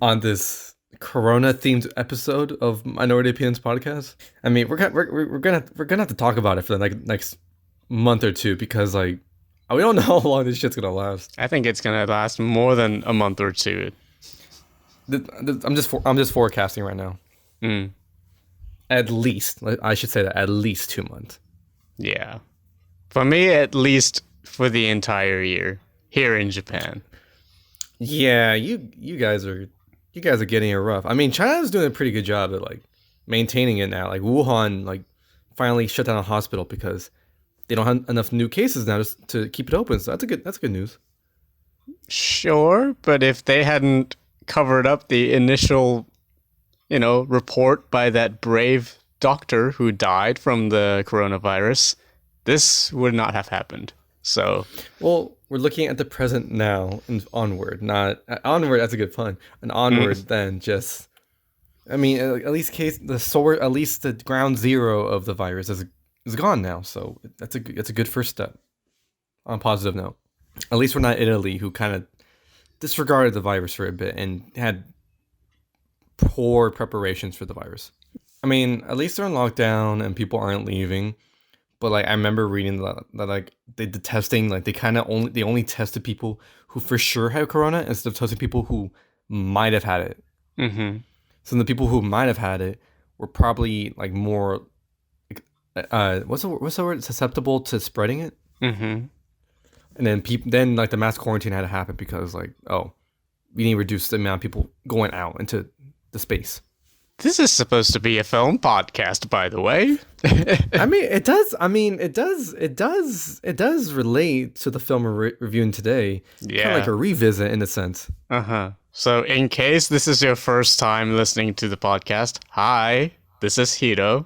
on this Corona themed episode of Minority Opinions podcast. I mean, we're gonna have to talk about it for the next month or two because we don't know how long this shit's gonna last. I think it's gonna last more than a month or two. I'm just forecasting right now. At least, I should say that at least 2 months. Yeah, for me, at least for the entire year here in Japan. Yeah, you guys are getting it rough. I mean, China's doing a pretty good job at maintaining it now. Like Wuhan, finally shut down a hospital because they don't have enough new cases now to keep it open. So that's good news. Sure, but if they hadn't covered up the initial, report by that brave doctor who died from the coronavirus, this would not have happened. So, well, we're looking at the present now and onward. Not onward. That's a good pun. And onward, then just. I mean, at least the ground zero of the virus is gone now. So that's a good first step. On a positive note, at least we're not Italy, who kind of disregarded the virus for a bit and had poor preparations for the virus. I mean, at least they're in lockdown and people aren't leaving. But I remember reading that they did testing, they only tested people who for sure had corona instead of testing people who might have had it. Mm-hmm. So the people who might have had it were probably more what's the word, susceptible to spreading it. Mm-hmm. And then the mass quarantine had to happen because we need to reduce the amount of people going out into the space. This is supposed to be a film podcast, by the way. I mean, it does. It does relate to the film we're reviewing today. Yeah, kind of like a revisit in a sense. So, in case this is your first time listening to the podcast, hi, this is Hiro,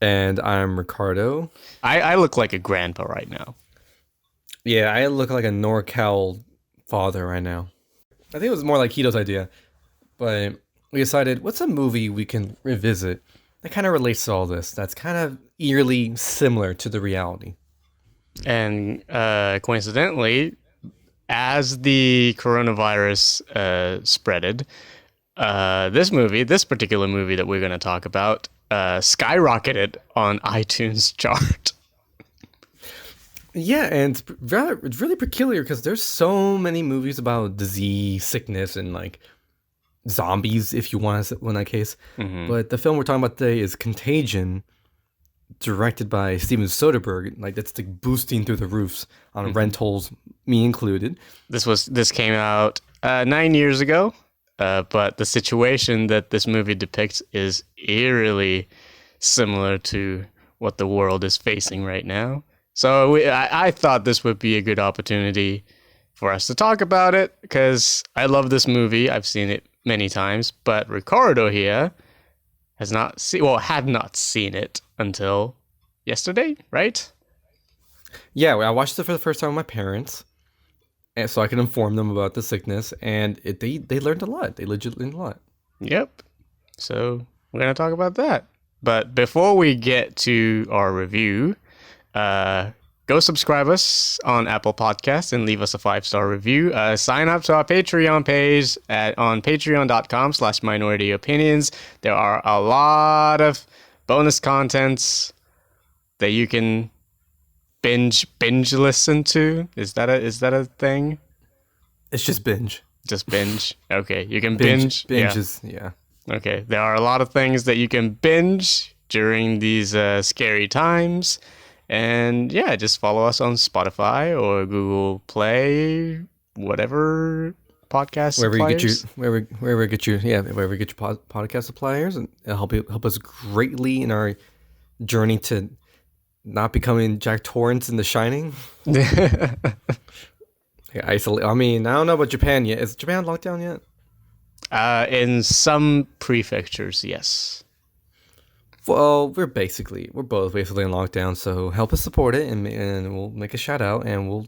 and I'm Ricardo. I look like a grandpa right now. Yeah, I look like a NorCal father right now. I think it was more like Hito's idea, but we decided, what's a movie we can revisit that kind of relates to all this, that's kind of eerily similar to the reality? And coincidentally, as the coronavirus spreaded, this particular movie that we're going to talk about, skyrocketed on iTunes chart. Yeah, and it's really peculiar because there's so many movies about disease, sickness, and zombies, if you want to in that case. Mm-hmm. But the film we're talking about today is Contagion, directed by Steven Soderbergh. That's boosting through the roofs on rentals, me included. This came out 9 years ago, but the situation that this movie depicts is eerily similar to what the world is facing right now. So I thought this would be a good opportunity for us to talk about it because I love this movie. I've seen it many times, but Ricardo here had not seen it until yesterday, right? Yeah, I watched it for the first time with my parents, and so I can inform them about the sickness, and they learned a lot. They legit learned a lot. Yep. So we're gonna talk about that. But before we get to our review, go subscribe us on Apple Podcasts and leave us a 5-star review. Sign up to our Patreon page on patreon.com/minorityopinions. There are a lot of bonus contents that you can binge listen to. Is that a thing? It's just binge. Just binge. Okay, you can binge. Yeah. Okay, there are a lot of things that you can binge during these scary times. And yeah, just follow us on Spotify or Google Play, whatever podcast suppliers. Wherever you get your podcast suppliers, and it'll help us greatly in our journey to not becoming Jack Torrance in The Shining. Isolate. I mean, I don't know about Japan yet. Is Japan locked down yet? In some prefectures, yes. Well, we're both basically in lockdown, so help us support it, and we'll make a shout out, and we'll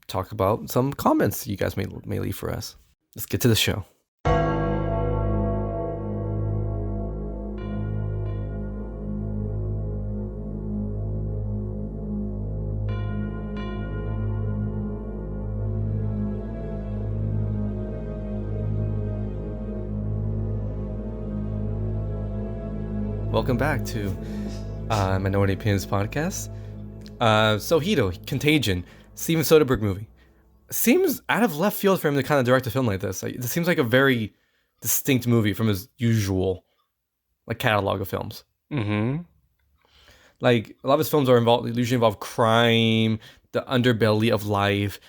talk about some comments you guys may leave for us. Let's get to the show. welcome back to Minority Opinions podcast. So Hito, Contagion, Steven Soderbergh movie. Seems out of left field for him to kind of direct a film like this. Like, it seems like a very distinct movie from his usual catalog of films. Mm-hmm. Like, a lot of his films usually involve crime, the underbelly of life,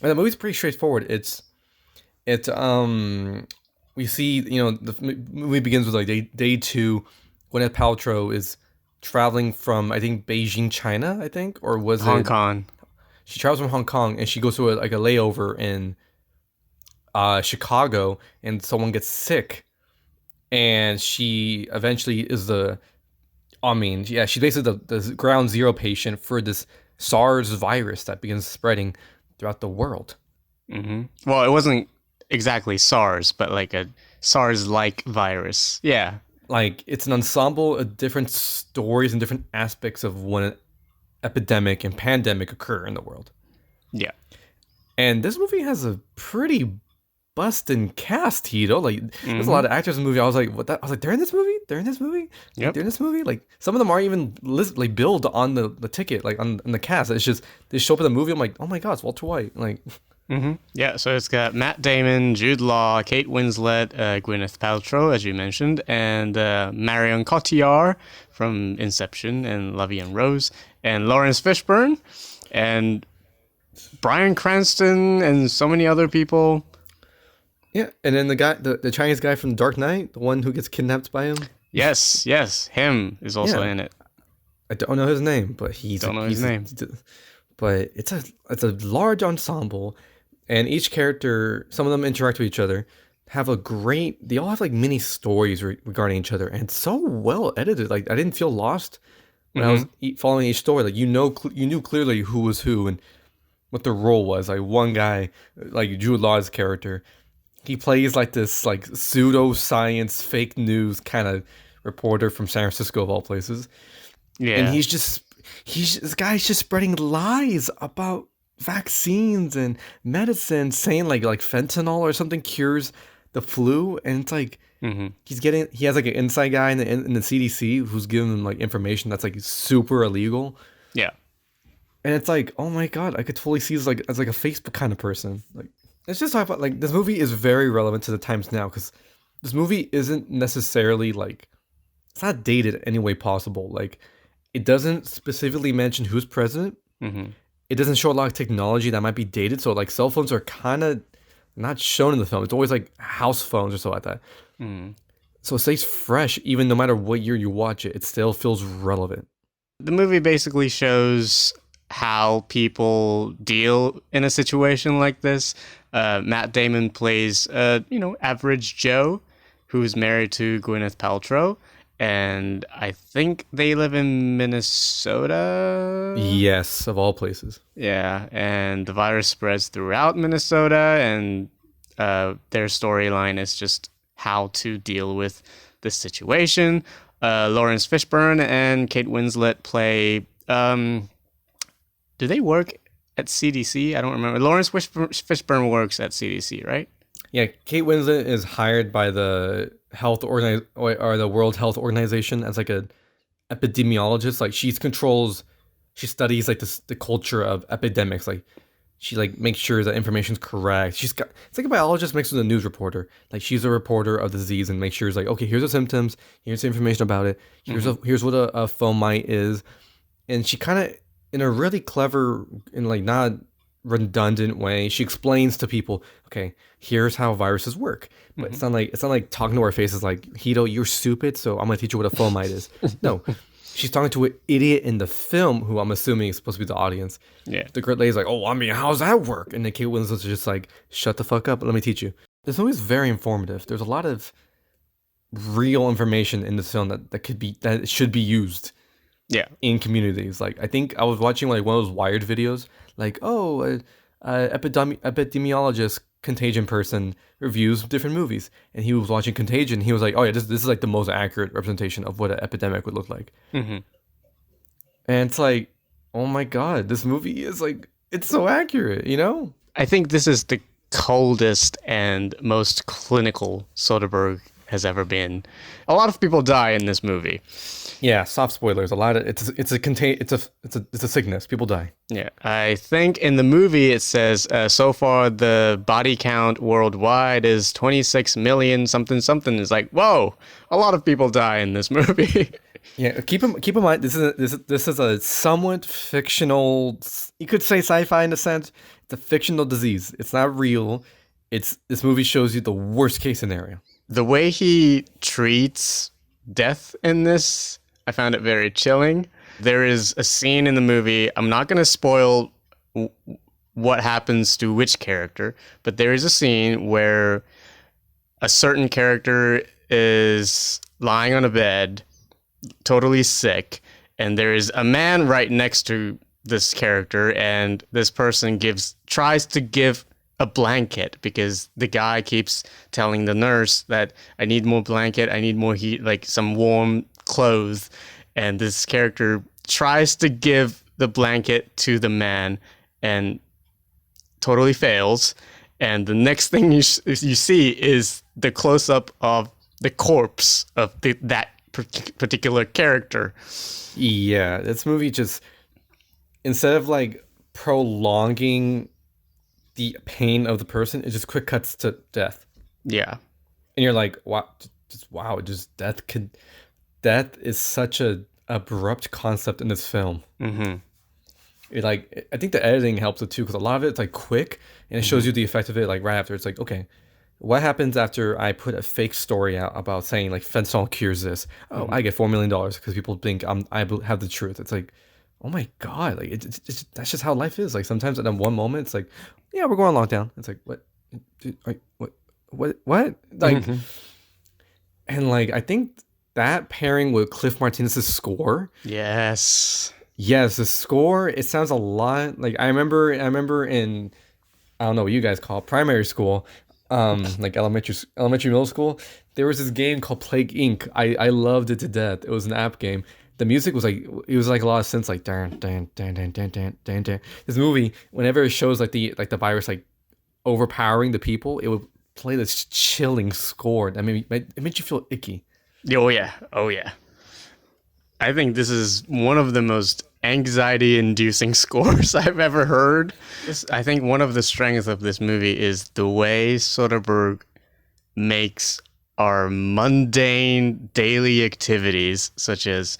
and the movie's pretty straightforward. We see, the movie begins with day two. Gwyneth Paltrow is traveling from, I think, Beijing, China, I think, or was it Hong Kong? She travels from Hong Kong and she goes to a layover in Chicago, and someone gets sick, and she eventually is she's basically the ground zero patient for this SARS virus that begins spreading throughout the world. Mm-hmm. Well, it wasn't exactly SARS, but like a SARS-like virus. Yeah. Like, it's an ensemble of different stories and different aspects of when an epidemic and pandemic occur in the world. Yeah. And this movie has a pretty bustin' cast, Hito. Like, there's a lot of actors in the movie. I was like, what? I was like, they're in this movie? They're in this movie? Yep. They're in this movie? Like, some of them aren't even billed on the ticket, like on the cast. It's just, they show up in the movie. I'm like, oh my God, it's Walter White. Like, Mm-hmm. Yeah, so it's got Matt Damon, Jude Law, Kate Winslet, Gwyneth Paltrow, as you mentioned, and Marion Cotillard from Inception and La Vie en Rose, and Lawrence Fishburne, and Bryan Cranston, and so many other people. yeah. And then the Chinese guy from Dark Knight, the one who gets kidnapped by him. Yes, him is also in it. I don't know his name, but but it's a large ensemble. And each character, some of them interact with each other, they all have like mini stories regarding each other, and it's so well edited. Like, I didn't feel lost when I was following each story. Like, you knew clearly who was who and what their role was. Like, one guy, like Jude Law's character, he plays like this like pseudoscience fake news kind of reporter from San Francisco of all places. Yeah. And this guy's just spreading lies about vaccines and medicine, saying like fentanyl or something cures the flu, and it's like he has like an inside guy in the CDC who's giving him like information that's like super illegal. Yeah. And it's like, oh my God, I could totally see as like a Facebook kind of person. Like, let's just talk about, like, this movie is very relevant to the times now, because this movie isn't necessarily like, it's not dated any way possible. Like, it doesn't specifically mention who's president. It doesn't show a lot of technology that might be dated. So, like, cell phones are kind of not shown in the film. It's always, like, house phones or so like that. So it stays fresh, even no matter what year you watch it. It still feels relevant. The movie basically shows how people deal in a situation like this. Matt Damon plays, average Joe who's married to Gwyneth Paltrow. And I think they live in Minnesota. Yes, of all places. Yeah, and the virus spreads throughout Minnesota, and their storyline is just how to deal with this situation. Lawrence Fishburne and Kate Winslet play... do they work at CDC? I don't remember. Lawrence Fishburne works at CDC, right? Yeah, Kate Winslet is hired by the the World Health Organization as like a epidemiologist. Like, she studies like the culture of epidemics. Like, she like makes sure that information's correct. It's like a biologist mixed with a news reporter. Like, she's a reporter of the disease and makes sure it's like, okay, here's the symptoms, here's the information about it, here's what a fomite is, and she kind of, in a really clever and like not redundant way, she explains to people, okay, here's how viruses work. But it's not like talking to our faces like, Hito, you're stupid, so I'm gonna teach you what a fomite is. No, she's talking to an idiot in the film who I'm assuming is supposed to be the audience. Yeah. The great lady's like, oh, I mean, how's that work? And then Kate Winslet's just like, shut the fuck up, let me teach you. This movie is very informative. There's a lot of real information in this film that should be used. Yeah. In communities. Like, I think I was watching like one of those Wired videos, like, epidemiologist Contagion person reviews different movies, and he was watching Contagion. He was like, oh yeah, this is like the most accurate representation of what an epidemic would look like. And it's like, oh my God, this movie is like, it's so accurate, you know? I think this is the coldest and most clinical Soderbergh has ever been. A lot of people die in this movie. Yeah, soft spoilers. A lot of it's a sickness. People die. Yeah, I think in the movie it says so far the body count worldwide is 26 million something something. It's like, whoa, a lot of people die in this movie. Yeah, keep in mind this is a somewhat fictional. You could say sci-fi in a sense. It's a fictional disease. It's not real. This movie shows you the worst case scenario. The way he treats death in this, I found it very chilling. There is a scene in the movie, I'm not going to spoil what happens to which character, but there is a scene where a certain character is lying on a bed, totally sick, and there is a man right next to this character, and this person tries to give a blanket because the guy keeps telling the nurse that I need more blanket, I need more heat, like some warm clothes, and this character tries to give the blanket to the man and totally fails, and the next thing you see is the close-up of the corpse of that particular character. Yeah, this movie just, instead of like prolonging the pain of the person, it just quick cuts to death. Yeah. And you're like, wow, death is such a abrupt concept in this film. Mm-hmm. I think the editing helps it too, because a lot of it's like quick and it shows you the effect of it like right after. It's like, okay, what happens after I put a fake story out about saying like fentanyl cures this? Oh, I get $4 million because people think I have the truth. It's like, oh my god, like that's just how life is. Like sometimes at one moment it's like, yeah, we're going on lockdown. It's like, what, like, and like I think that pairing with Cliff Martinez's score. Yes, the score. It sounds a lot like I remember in, I don't know what you guys call it, primary school, like elementary middle school. There was this game called Plague Inc. I loved it to death. It was an app game. The music was like, it was like a lot of synths, like dan dan dan dan dan dan dan dan. This movie, whenever it shows like the virus like overpowering the people, it would play this chilling score that it made you feel icky. Oh yeah. I think this is one of the most anxiety-inducing scores I've ever heard. I think one of the strengths of this movie is the way Soderbergh makes our mundane daily activities, such as,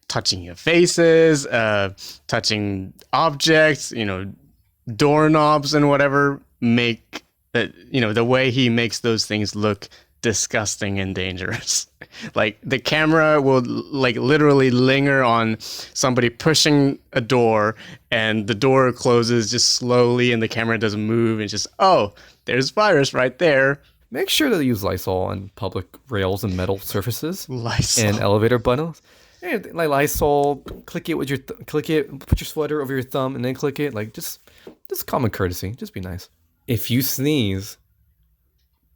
touching your faces, touching objects, doorknobs and whatever, make that, the way he makes those things look disgusting and dangerous. Like the camera will like literally linger on somebody pushing a door and the door closes just slowly and the camera doesn't move, and just, oh, there's virus right there. Make sure to use Lysol on public rails and metal surfaces. Lysol. And elevator buttons. And like Lysol, click it with your put your sweater over your thumb and then click it. Like just common courtesy. Just be nice. If you sneeze,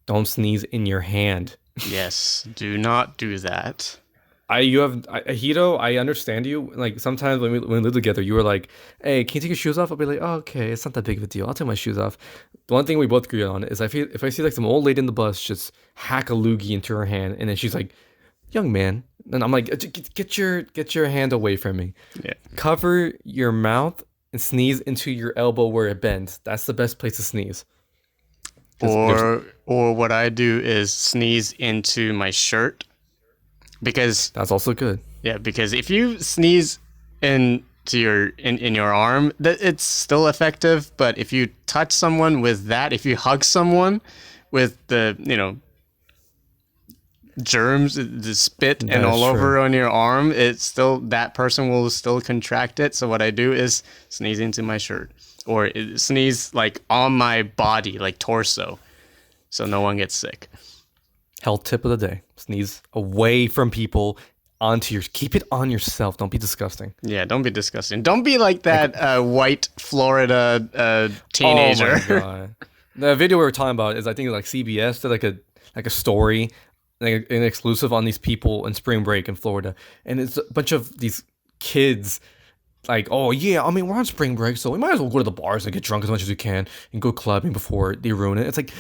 don't sneeze in your hand. Yes, do not do that. Hito, I understand you. Like sometimes when we live together, you were like, "Hey, can you take your shoes off?" I'll be like, "Oh, okay, it's not that big of a deal. I'll take my shoes off." The one thing we both agree on is if I see like some old lady in the bus just hack a loogie into her hand, and then she's like, "Young man," and I'm like, "Get your hand away from me." Yeah. Cover your mouth and sneeze into your elbow where it bends. That's the best place to sneeze. Or what I do is sneeze into my shirt, because that's also good. Yeah, because if you sneeze into your arm, it's still effective. But if you touch someone with that, if you hug someone with the germs, the spit and all over on your arm, it's still, that person will still contract it. So what I do is sneeze into my shirt, or sneeze like on my body, like torso, so no one gets sick. Health tip of the day: sneeze away from people, keep it on yourself. Don't be disgusting. Yeah, don't be disgusting. Don't be like that white Florida teenager. Oh my god! The video we were talking about is, I think, like CBS did like a story, like an exclusive on these people in spring break in Florida, and it's a bunch of these kids. Like, oh yeah, I mean, we're on spring break, so we might as well go to the bars and get drunk as much as we can and go clubbing before they ruin it. It's like,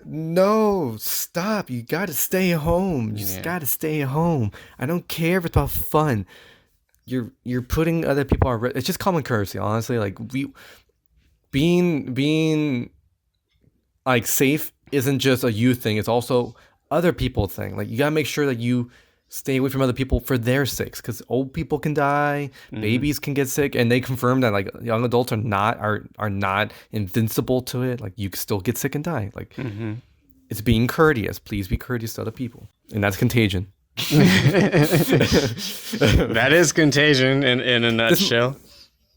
No, stop. You gotta stay home. You just Yeah. gotta stay home. I don't care if it's about fun. You're putting other people at risk. It's just common courtesy, honestly. Like we being like safe isn't just a you thing, it's also other people thing. Like you gotta make sure that you stay away from other people for their sakes, because old people can die, babies can get sick, and they confirm that like young adults are not invincible to it. Like you can still get sick and die. Like it's being courteous. Please be courteous to other people, and that's Contagion. That is Contagion in a nutshell.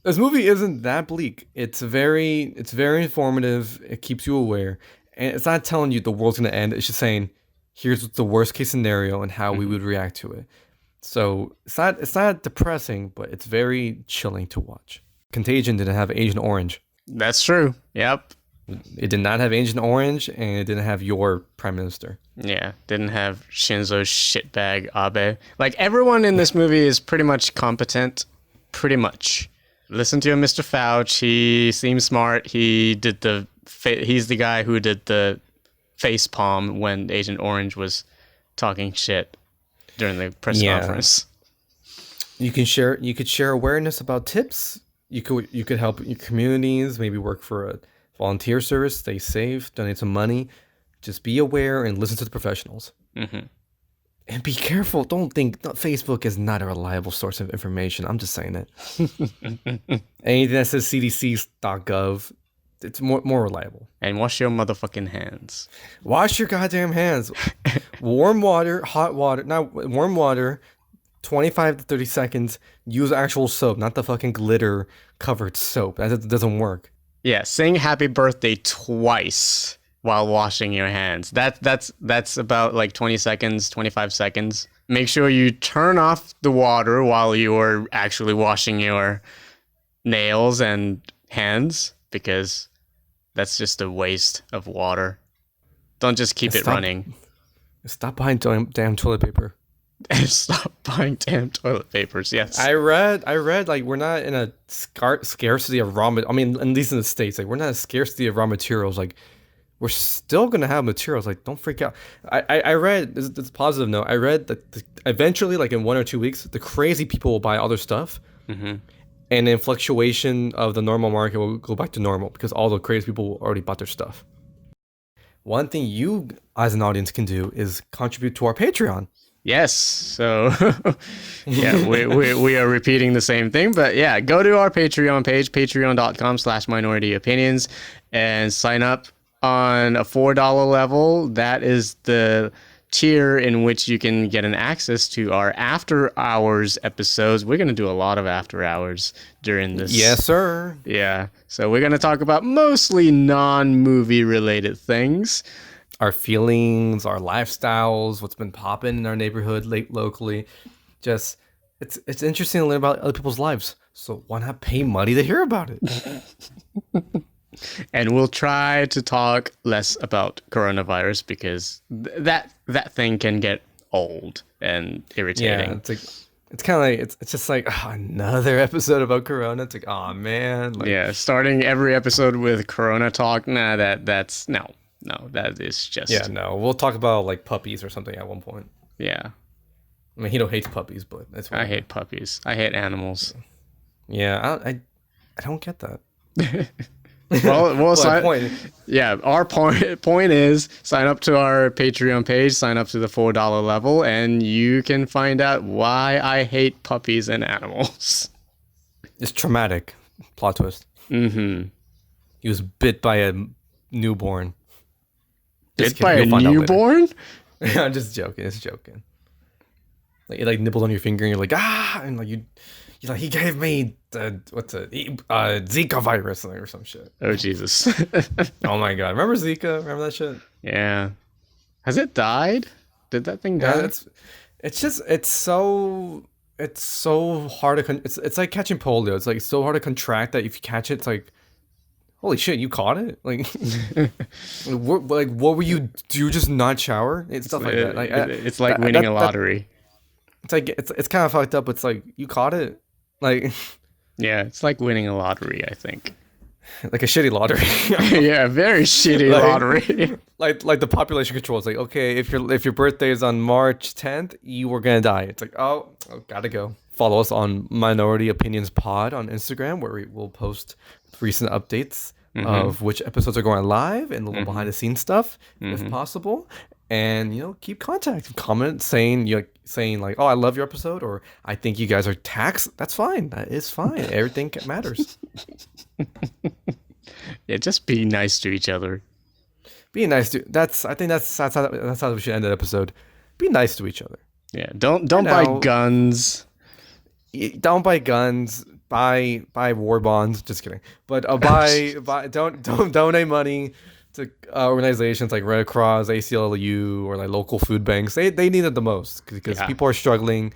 This movie isn't that bleak. It's very informative. It keeps you aware, and it's not telling you the world's gonna end. It's just saying, here's the worst case scenario and how we would react to it. So it's not depressing, but it's very chilling to watch. Contagion didn't have Agent Orange. That's true. Yep. It did not have Agent Orange, and it didn't have your prime minister. Yeah, didn't have Shinzo shitbag Abe. Like everyone in this movie is pretty much competent, pretty much. Listen to him, Mr. Fauci. He seems smart. He's the guy who did the face palm when Agent Orange was talking shit during the press conference. You could share awareness about tips. You could help your communities, maybe work for a volunteer service, stay safe, donate some money. Just be aware and listen to the professionals. And be careful. Don't think Facebook is not a reliable source of information. I'm just saying it. Anything that says cdc.gov, it's more reliable. And wash your motherfucking hands. Wash your goddamn hands. Warm water, hot water. Not warm water, 25 to 30 seconds. Use actual soap, not the fucking glitter covered soap. That doesn't work. Yeah, sing happy birthday twice while washing your hands. That's about like 20 seconds, 25 seconds. Make sure you turn off the water while you're actually washing your nails and hands, because that's just a waste of water. Don't just keep it running. Stop buying damn toilet paper. Stop buying damn toilet papers. Yes. I read like we're not in a scarcity of I mean, at least in the States, like we're not a scarcity of raw materials. Like we're still gonna have materials. Like don't freak out. I read this is a positive note. I read that eventually, like in 1 or 2 weeks, the crazy people will buy other stuff, and then fluctuation of the normal market will go back to normal because all the crazy people already bought their stuff. One thing you as an audience can do is contribute to our Patreon. Yes. So, yeah, we are repeating the same thing. But yeah, go to our Patreon page, patreon.com/minorityopinions, and sign up on a $4 level. That is the tier in which you can get an access to our after hours episodes. We're going to do a lot of after hours during this. Yes, sir. Yeah. So we're going to talk about mostly non-movie related things. Our feelings, our lifestyles, what's been popping in our neighborhood locally. Just it's interesting to learn about other people's lives. So why not pay money to hear about it? And we'll try to talk less about coronavirus because that thing can get old and irritating. Yeah, it's kind of like it's just like another episode about corona. It's like, oh man. Like, yeah, starting every episode with corona talk. Nah, that's no, that is just. Yeah, no. We'll talk about like puppies or something at one point. Yeah. I mean, Hito hates puppies, but that's fine. I hate puppies. I hate animals. Yeah, I don't get that. Well, our point is sign up to our Patreon page, sign up to the $4 level, and you can find out why I hate puppies and animals. It's traumatic. Plot twist. Mm-hmm. He was bit by a newborn. Bit by a newborn? I'm just joking. It's joking. Like it nibbled on your finger, and you're like, and like you like he gave me the Zika virus or some shit. Oh Jesus! Oh my god! Remember Zika? Remember that shit? Yeah. Has it died? Did that thing die? Yeah, it's so hard to it's like catching polio. It's like so hard to contract that if you catch it, it's like, holy shit, you caught it! Like, what were you? Do you just not shower? It's stuff like that. Like, it's like winning a lottery. It's like it's kind of fucked up. It's like you caught it. Like, yeah, it's like winning a lottery, I think. like a shitty lottery. Yeah, very shitty Like- lottery. like the population control. It's like, okay, if your birthday is on March 10th, you are gonna die. It's like, gotta go. Follow us on Minority Opinions Pod on Instagram, where we will post recent updates of which episodes are going live and a little behind the scenes stuff, if possible. And keep contact, comment saying like, oh, I love your episode, or I think you guys are tax. That's fine. That is fine. Everything matters. Yeah, just be nice to each other. Be nice to. I think that's how we should end that episode. Be nice to each other. Yeah, don't buy guns. Don't buy guns. Buy war bonds. Just kidding. But buy don't donate money to organizations like Red Cross, ACLU, or like local food banks. They need it the most because people are struggling.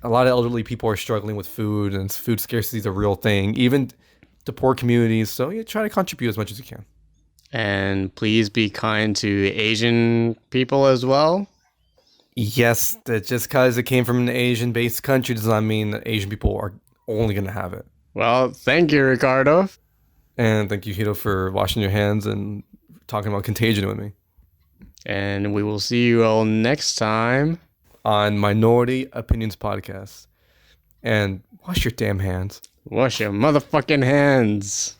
A lot of elderly people are struggling with food, and food scarcity is a real thing, even to poor communities. So try to contribute as much as you can. And please be kind to Asian people as well. Yes, that just because it came from an Asian-based country does not mean that Asian people are only going to have it. Well, thank you, Ricardo. And thank you, Hito, for washing your hands and talking about Contagion with me. And we will see you all next time on Minority Opinions Podcast. And wash your damn hands. Wash your motherfucking hands.